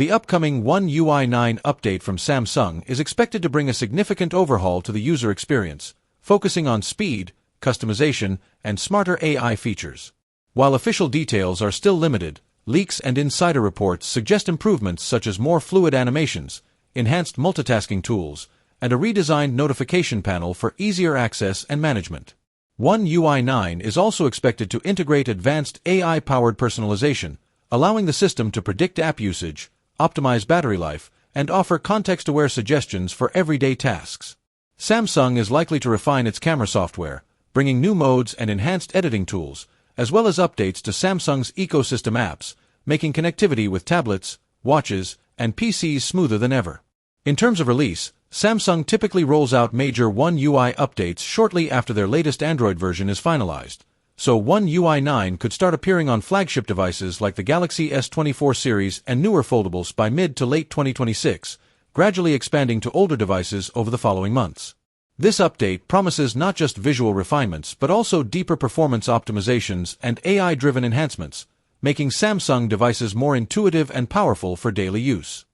The upcoming One UI 9 update from Samsung is expected to bring a significant overhaul to the user experience, focusing on speed, customization, and smarter AI features. While official details are still limited, leaks and insider reports suggest improvements such as more fluid animations, enhanced multitasking tools, and a redesigned notification panel for easier access and management. One UI 9 is also expected to integrate advanced AI-powered personalization, allowing the system to predict app usage, optimize battery life, and offer context-aware suggestions for everyday tasks. Samsung is likely to refine its camera software, bringing new modes and enhanced editing tools, as well as updates to Samsung's ecosystem apps, making connectivity with tablets, watches, and PCs smoother than ever. In terms of release, Samsung typically rolls out major One UI updates shortly after their latest Android version is finalized, so One UI 9 could start appearing on flagship devices like the Galaxy S24 series and newer foldables by mid to late 2026, gradually expanding to older devices over the following months. This update promises not just visual refinements but also deeper performance optimizations and AI-driven enhancements, making Samsung devices more intuitive and powerful for daily use.